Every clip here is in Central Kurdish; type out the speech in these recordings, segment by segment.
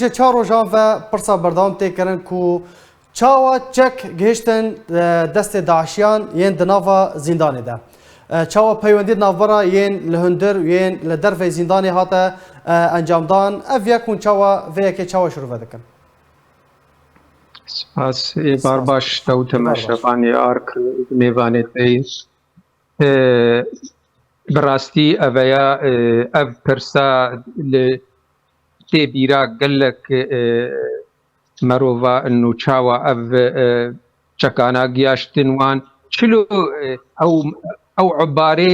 ji çar rojan ve pirsa berdewam tê kirin ku çawa çek gihiştin destê Daişiyan yên di nava zîndanê de. Çawa peywendî navbera yên li hundir yên li dervê zîndanê hate encamdan. Ev yek hûn çawa vê yekê çawa şûrve dikin. Spas barbaş Davut Meşrefanî ark mêvanê te bi rastî eveya ev pirsa li tê bîra gelek merova û çawa ev çekana giyaştin wan çilo ew ebarê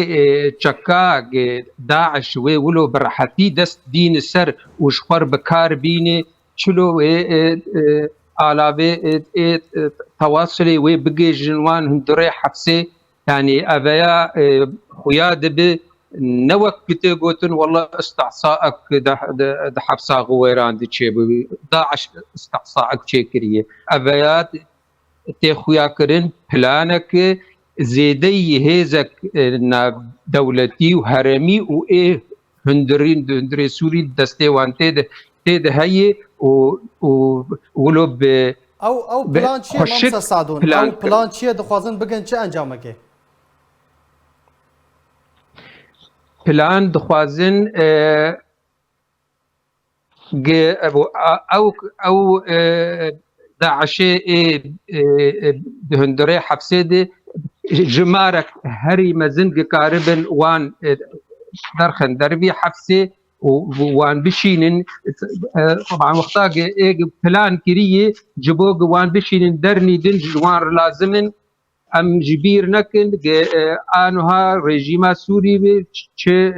çeka Daeş wê wilo bi rehetî dest dîn ser û ji xwe bi kar bîne çilo alavê tewasülê wê bigêjin wan hundirê hepsê yani eveya xuya dibe ne wek tê gotin walla istehsaek di hepsa wêran diçe Daeş istehsaek çêkiriye eveya tê xuya kirin planeke zêdeyî hêzek dewletî û heremî û hundirê Sûrî destê wan tê de heye û wilo bi Ew plan çi ye Mamsa Sadûn? Ew plan çi ye dixwazin bikin çi encamekê? Plan dixwazin ew Daişê di hundirê hepsê de ji marek herî mezin gikaribin wan derxin dervî hepsê û wan bişînin wexta plan kiriye ji bo wan bişînin dernîdin ji wan lazim em ji bîr nekin aniha rejîma Sûrî bê çi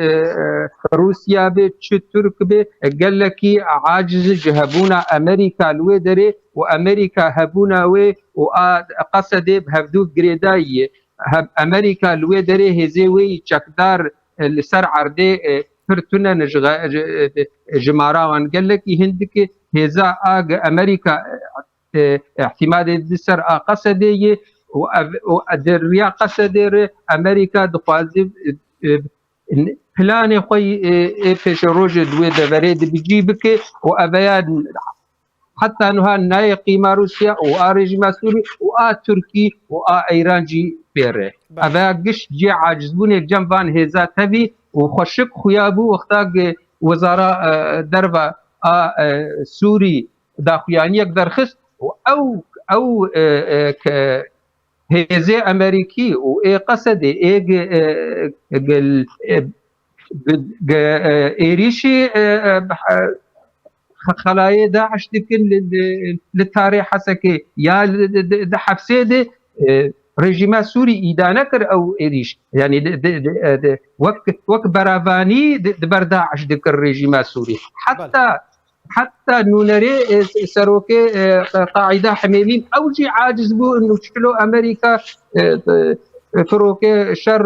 Rûsya bê çi Türk bê gelekî aciz ji hebûna Amerîka li wê derê û Amerîka hebûna wê û qesedê bi hevdû girêdayî Amerîka li wê derê hêzê wê çekdar li ser erdê pir tune ji mara wan gelekî hindikê hêza Amerîka ihtimalê di ser a qesedê yê û derviya qesedê re Amerîka dixwaze planê xwe pêşê rojê di wê deverê dibicî bike û eveya heta niha nayê qîma Rûsya û a rejîma Sûrî û a Tirkî û a Îran jî pêre eveya gişt cê acizbûnê cem van hêza tevî û xweşik xuya bû wexta wezara derva a Sûrî daxuyaniyek derxist û ew hêzê Amerîkî û qesedê êrişî xelayê Daeş dikin li tarê Hesekê ya di hepsê de rejîma Sûrî îda nekir ew êrîş yani wek beravanî di ber Daeş dikir rejîma Sûrî heta nûnerê serokê Qaîda Hemêmîn ew jî aciz bû çilo Amerîka firokê şer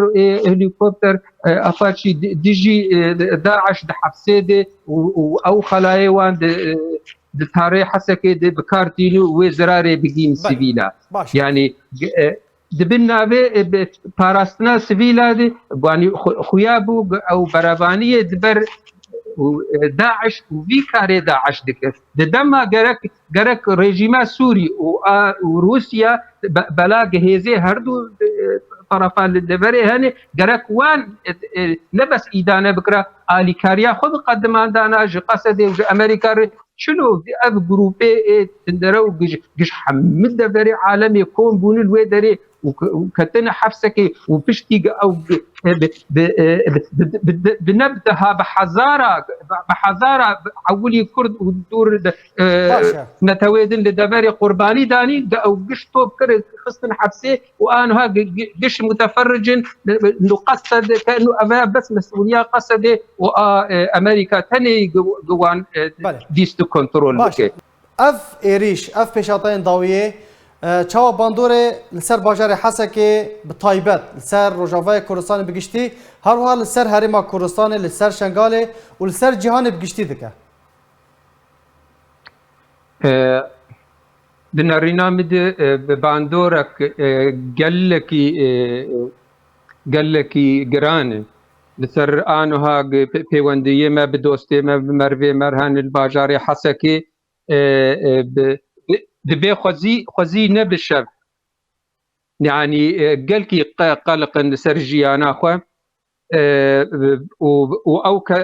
helîkopter Apache dijî Daeş di hepsê de û ew xelayê wan di tarê Hesekê de bikardîn û wê zirarê bigîn sivîla yani dibin navê parastina sivîla de wanî xuya bû ew beravaniyê diber Daeş û vî karê Daeş dikir di dema gerek rejîma Sûrî û Rûsya bela gihêzê herdû tarafa li deverê hene gerek wan ne bes îdane bikira alîkariya xwe biqedimandana ji qesedê û ji Amerîka re çilo ev grûpê tindere û giş hemû deverê alemê kom bûne li wê derê û ketine hefsekê û piştî ew bi nebdeha bi hezara ewilî Kurd û dûr netewêdin li deverê qurbanî danî ew giş top kir xistin hepsê û aniha giş muteferricin nû qesed nû eveya bes mesûliya qesedê û Amerîka tenê wan dîst kontrol bike. Ev êrîş ev pêşatayên dawiyê çawa bandorê li ser bajarê Hesekê bi taybet li ser Rojavayê Kurdistanê bigiştî her wiha li ser herêma Kurdistanê li ser Şengalê û li ser cîhanê bigiştî dike. Di nêrîna min de bi bandorek gelekî giran e li ser aniha peywendiyê me bi dostê me bi mervê me her li bajarê Hesekê دبي خوزي نبشف يعني قالكي قلق سرجيانا خو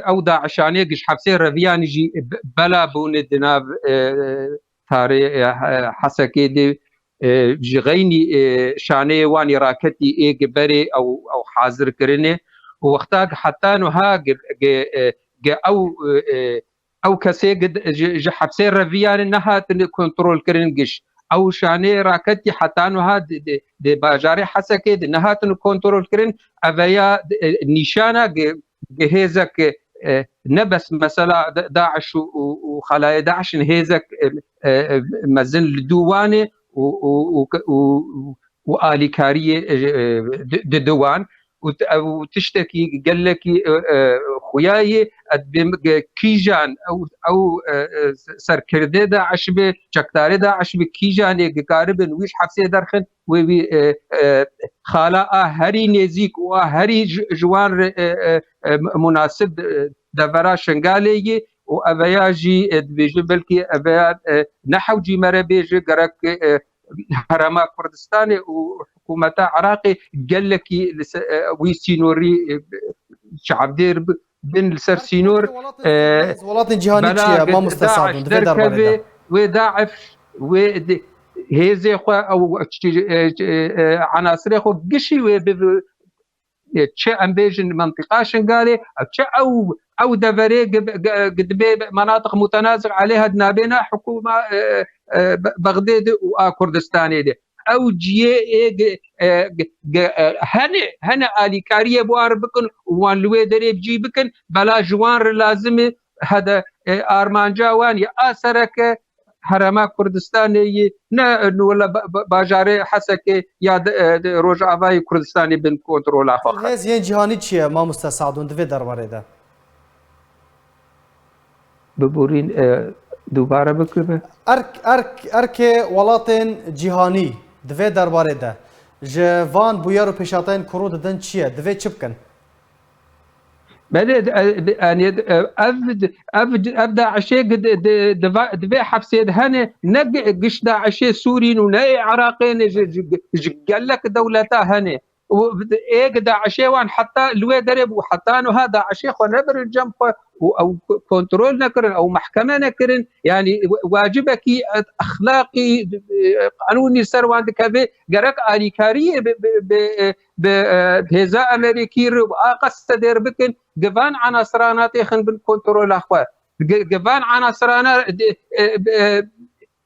او داعشاني قش حبسي رفيان يجي بلا بون دناب تاري حسكي دي جغيني شاني واني راكتي اي قبري او حاضر كرني ووقتها حتى نها او كسي قد حبسي رفيان انها كنترول كرنقش او شاني راكتي حتى نها دي باجاري حسكي انها كنترول كرن افيا نيشانا جهزك نبس مثلا داعش وخلايا داعش نهزك مزن الدوانه والي كاريه دوان وتشتكي قال لك خوياي كيجان او سركرده داعش به چکدار داعش به کیجان قارب نویش حبسه درخن و خالا هری نزیک و هری جوان مناسب دبرا شنگالی و اویاجی بیجه بلکی اویا نحوجی مره بیجه گرک هرما کردستان و حکومت عراقي قال لك وي سينوري شعب دير بن السر سينور ولات جهانية ما مستساعد دركبه وداعش وهيزي خو او عناصر خو قشي تشي امبيجن منطقه شنغالي او دفري قد مناطق متنازع عليها دنابينا حكومه بغداد وكردستان دي او جي هنا الي كاريه بوار بكن وان لوي دري بجي بكن بلا جوان لازم هذا ارمانجا وان يا اثرك هرما كردستاني ولا باجاري حسك يا روج افاي كردستاني بن كنترول فقط هذه جهاني تشي ما مستساعدون دفي درباره ده ببورين دوباره بكبه ارك ولاتن جهاني دفي درباره ده جوان بويرو بيشاتين كرود دن تشي دفي تشبكن بعد يعني ابدا عشي دفع حبسيد هنا نق قش داعشي سوريين وناي عراقيين قال لك دولتها هنا وايه داعشي وان حتى لوي درب وحتى انه هذا عشي خو نبر الجنب او كنترول نكرن او محكمه نكرن يعني واجبك اخلاقي قانوني سروان كبه جرك اليكاريه بهزا امريكي واقص تدير بكن جفان عناصرانات يخن بالكنترول اخوه جفان عناصرانا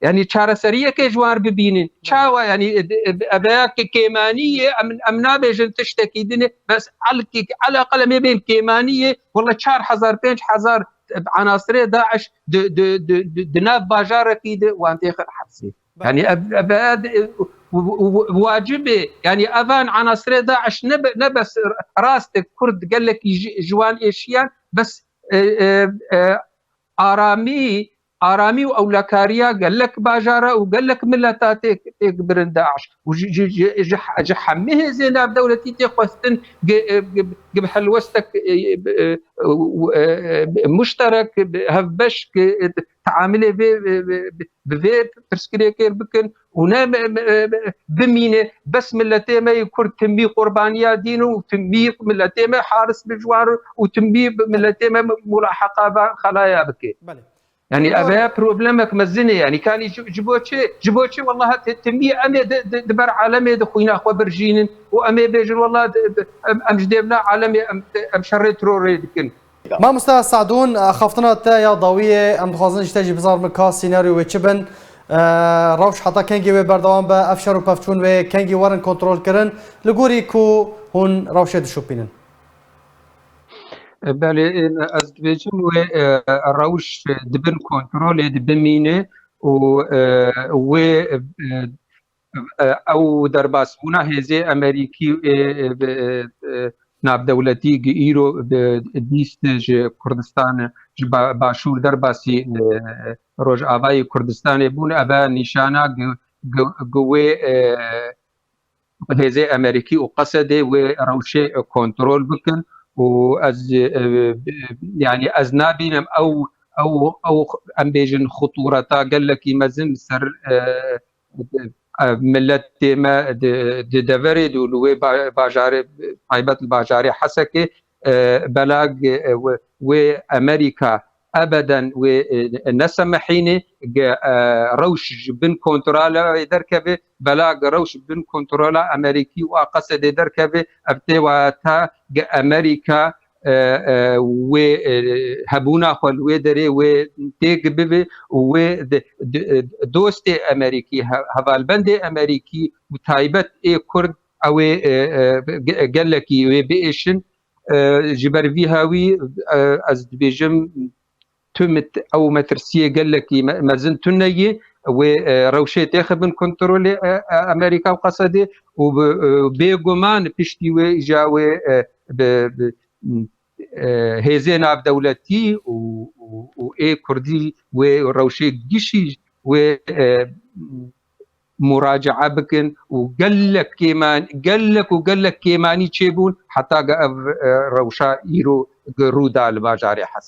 يعني چاره سريه کې جوار ببینن چاوا يعني اباك كيمانيه امنا بيجن تشتكي دني بس على الاقل ما بين كيمانيه والله 4000 5000 عناصر داعش دناب باجار كيد وانت حبسي يعني اباد واجبه يعني اذان عناصر داعش نبس راستك كرد قال لك جوان ايشيان بس آرامی و اولکاریا قال لك باجاره وقال لك ملتاتك برن داعش وجحمه زينب دولتي تخوستن قبل حلوستك مشترك هفبش تعامله بفي ترسكريكير بكن ونا بمينه بس ملتي ما يكون تنبي قربانيه دينه وتنبي ملتي ما حارس بالجوار وتنبي ملتي ما ملاحقه خلايا بكي يعني ابا بروبلمك مزنه يعني كان جبوتشي والله تمي امي دبر عالمي دخوينا اخو برجين وامي بيجر والله امجدبنا عالمي ام شريت روريدكن ما مستوى سعدون خفتنا تا يا ضويه ام خوازن تجي بزار مكا سيناريو وتشبن روش حتى كانجي بردوام با افشر وبفتون و كانجي ورن كنترول كرن لغوري كو هون روشه دشوبينن بله از بيجن وروش دبن كنترول دبمينه و او درباسبونا هزي امريكي ناب دولتي ايرو ديست كردستان باشور درباسي روج اباي كردستان بون ابا نشانا قوي هزي امريكي وقصده وروشه كنترول بكن واز يعني از نابينم او او ام بيجن خطورتا قال لك مازن سر ملت ما دفرد ولوي باجاري طيبات الباجاري حسكي بلاغ وامريكا ابدا ونسمحيني روش بن كنترولا دركبه بلاغ روش بن كنترولا امريكي وقصد دركبه ابتي وتا امريكا وهبونا خل ودري وتيك ببي ودوست امريكي هفالبند امريكي وتايبت اي كرد او قال لك بيشن جبر فيهاوي از بيجم تمت او مترسيه قال لك ما زلت نيي وروشي تاخذ من كنترول امريكا وقصدي وبيغمان بيشتي وجاوي هيزينا بدولتي واي كردي وروشي قشي و مراجعه بكن وقال لك كيمان قال لك كيماني تشيبون حتى روشا يرو رودا الماجاري حسن